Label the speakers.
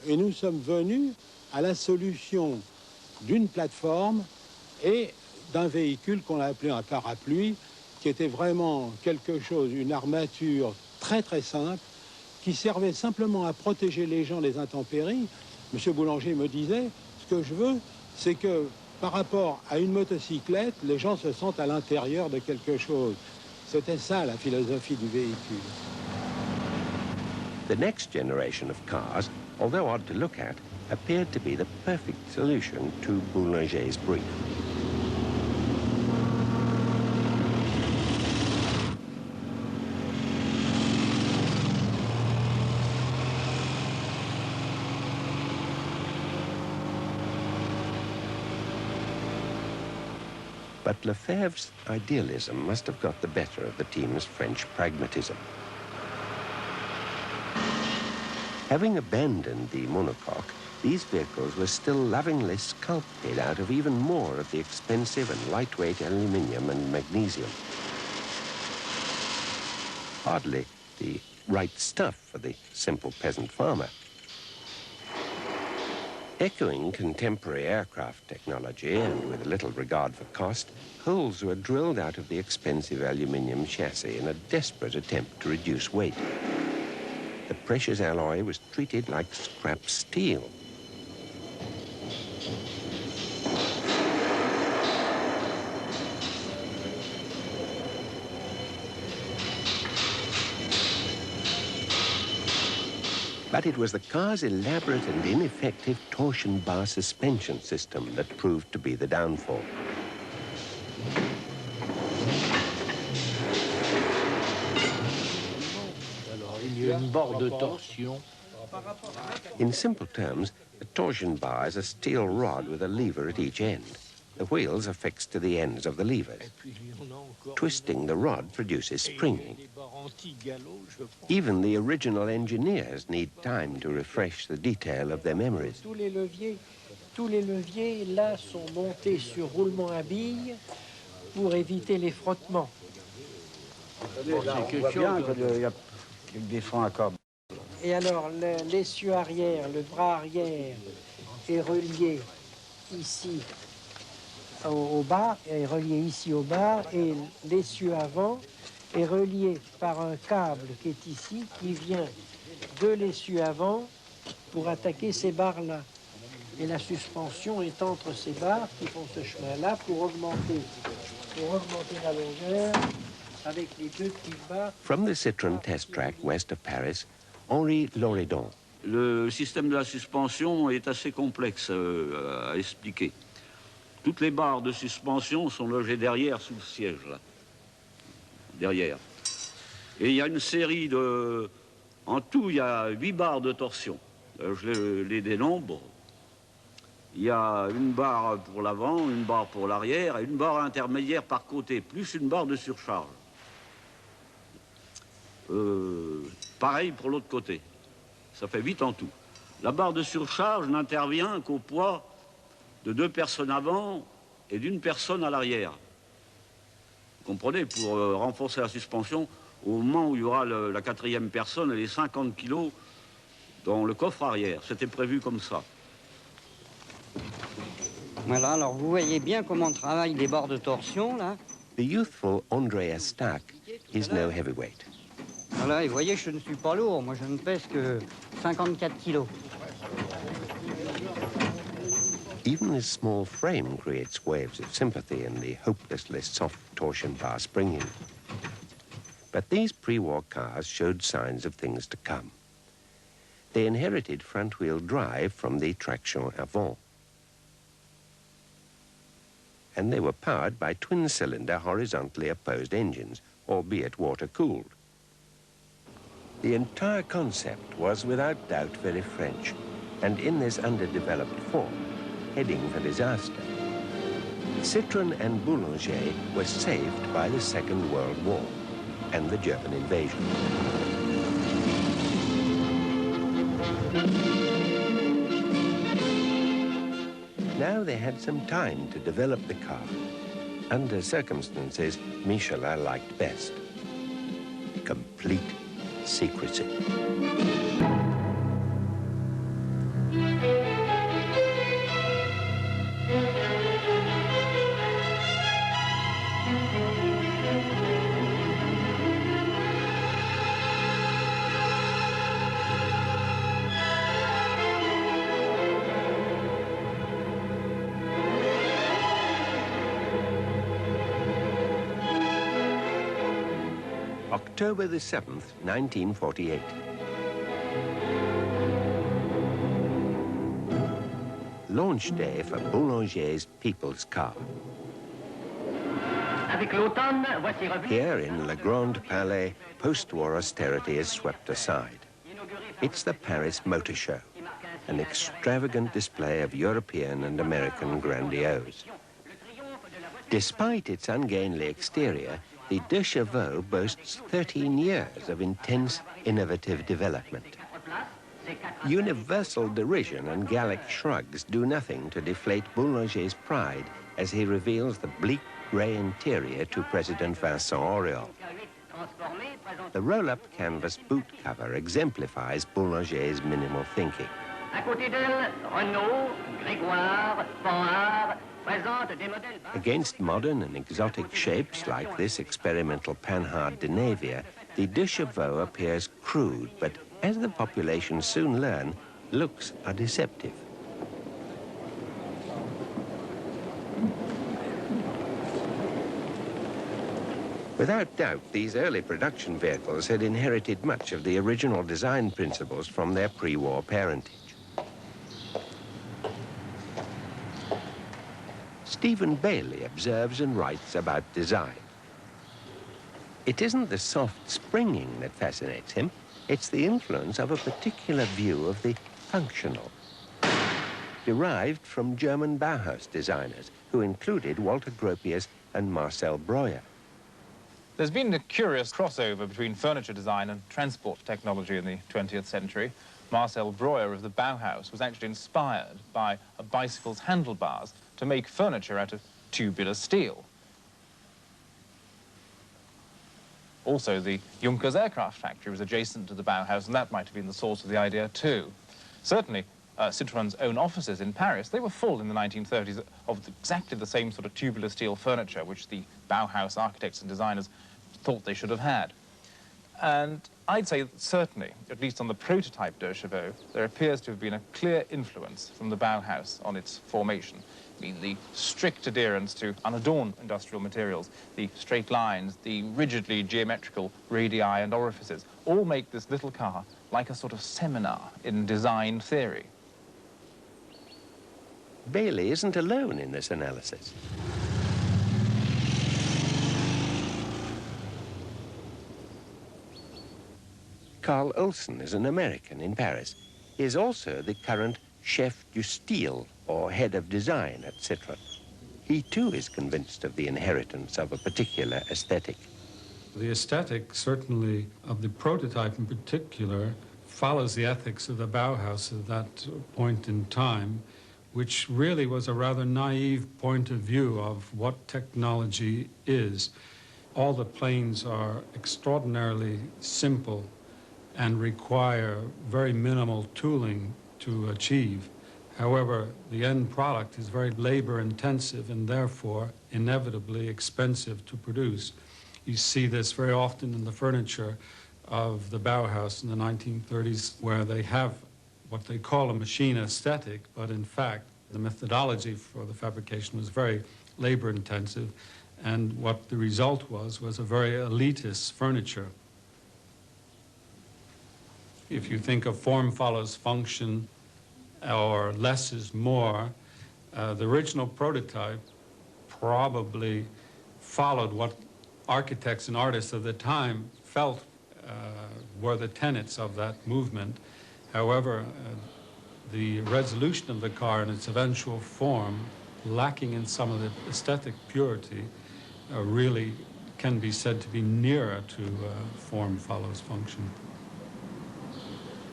Speaker 1: et nous sommes venus à la solution d'une plateforme et d'un véhicule qu'on a appelé un parapluie, qui était vraiment quelque chose, une armature très très simple, qui servait simplement à protéger les gens des intempéries. Monsieur Boulanger me disait, ce que je veux, c'est que par rapport à une motocyclette, les gens se sentent à l'intérieur de quelque chose. C'était ça la philosophie du véhicule.
Speaker 2: The next generation of cars, although odd to look at, appeared to be the perfect solution to Boulanger's brief. But Lefebvre's idealism must have got the better of the team's French pragmatism. Having abandoned the monocoque, these vehicles were still lovingly sculpted out of even more of the expensive and lightweight aluminium and magnesium. Hardly the right stuff for the simple peasant farmer. Echoing contemporary aircraft technology and with little regard for cost, holes were drilled out of the expensive aluminium chassis in a desperate attempt to reduce weight. The precious alloy was treated like scrap steel. But it was the car's elaborate and ineffective torsion bar suspension system that proved to be the downfall. In simple terms, a torsion bar is a steel rod with a lever at each end. The wheels are fixed to the ends of the levers. Twisting the rod produces springing. Even the original engineers need time to refresh the detail of their memories.
Speaker 3: Tous les leviers là sont montés sur roulement à billes pour éviter les frottements.
Speaker 4: On voit bien qu'il y a des freins à cordes.
Speaker 3: Et alors l'essieu arrière, le bras arrière est relié ici au bar, est relié ici au bar, et l'essieu avant est relié par un câble qui est ici, qui vient de l'essieu avant pour attaquer ces barres-là. Et la suspension est entre ces barres qui font ce chemin-là pour augmenter la longueur avec les deux petites barres.
Speaker 2: From the Citroën test track west of Paris, Henri Loredon.
Speaker 5: Le système de la suspension est assez complexe à expliquer. Toutes les barres de suspension sont logées derrière, sous le siège, là. Derrière. Et il y a une série de... En tout, il y a 8 barres de torsion. Je les dénombre. Il y a une barre pour l'avant, une barre pour l'arrière et une barre intermédiaire par côté, plus une barre de surcharge. Pareil pour l'autre côté. Ça fait 8 en tout. La barre de surcharge n'intervient qu'au poids de 2 personnes avant et d'une personne à l'arrière. Vous comprenez, pour renforcer la suspension, au moment où il y aura la 4e personne et les 50 kilos dans le coffre arrière. C'était prévu comme ça.
Speaker 4: Voilà, alors vous voyez bien comment travaillent les barres de torsion, là.
Speaker 2: The youthful Andreas Stark is no heavyweight.
Speaker 4: Voilà, et vous voyez, je ne suis pas lourd. Moi, je ne pèse que 54 kilos.
Speaker 2: Even his small frame creates waves of sympathy in the hopelessly soft torsion bar springing. But these pre-war cars showed signs of things to come. They inherited front-wheel drive from the traction avant. And they were powered by twin-cylinder horizontally opposed engines, albeit water-cooled. The entire concept was without doubt very French, and in this underdeveloped form, heading for disaster. Citroën and Boulanger were saved by the Second World War and the German invasion. Now they had some time to develop the car, under circumstances Michelin liked best. Complete secrecy. October the 7th, 1948. Launch day for Boulanger's People's Car. Here in Le Grand Palais, post-war austerity is swept aside. It's the Paris Motor Show, an extravagant display of European and American grandiose. Despite its ungainly exterior, the De Chevaux boasts 13 years of intense, innovative development. Universal derision and Gallic shrugs do nothing to deflate Boulanger's pride as he reveals the bleak grey interior to President Vincent Auriol. The roll-up canvas boot cover exemplifies Boulanger's minimal thinking. Against modern and exotic shapes like this experimental Panhard de Navia, the De Chevaux appears crude, but as the population soon learn, looks are deceptive. Without doubt, these early production vehicles had inherited much of the original design principles from their pre-war parentage. Stephen Bailey observes and writes about design. It isn't the soft springing that fascinates him, it's the influence of a particular view of the functional, derived from German Bauhaus designers, who included Walter Gropius and Marcel Breuer.
Speaker 6: There's been a curious crossover between furniture design and transport technology in the 20th century. Marcel Breuer of the Bauhaus was actually inspired by a bicycle's handlebars to make furniture out of tubular steel. Also, the Junkers aircraft factory was adjacent to the Bauhaus, and that might have been the source of the idea too. Certainly, Citroën's own offices in Paris, they were full in the 1930s of exactly the same sort of tubular steel furniture which the Bauhaus architects and designers thought they should have had. And I'd say that certainly, at least on the prototype De Chevaux, there appears to have been a clear influence from the Bauhaus on its formation. I mean, the strict adherence to unadorned industrial materials, the straight lines, the rigidly geometrical radii and orifices, all make this little car like a sort of seminar in design theory.
Speaker 2: Bailey isn't alone in this analysis. Carl Olsen is an American in Paris. He is also the current chef du style, or head of design at Citroën. He too is convinced of the inheritance of a particular aesthetic.
Speaker 7: The aesthetic, certainly of the prototype in particular, follows the ethics of the Bauhaus at that point in time, which really was a rather naive point of view of what technology is. All the planes are extraordinarily simple and require very minimal tooling to achieve. However, the end product is very labor-intensive and therefore inevitably expensive to produce. You see this very often in the furniture of the Bauhaus in the 1930s, where they have what they call a machine aesthetic, but in fact, the methodology for the fabrication was very labor-intensive, and what the result was a very elitist furniture. If you think of form follows function, or less is more, the original prototype probably followed what architects and artists of the time felt were the tenets of that movement. However, the resolution of the car and its eventual form, lacking in some of the aesthetic purity, really can be said to be nearer to form follows function.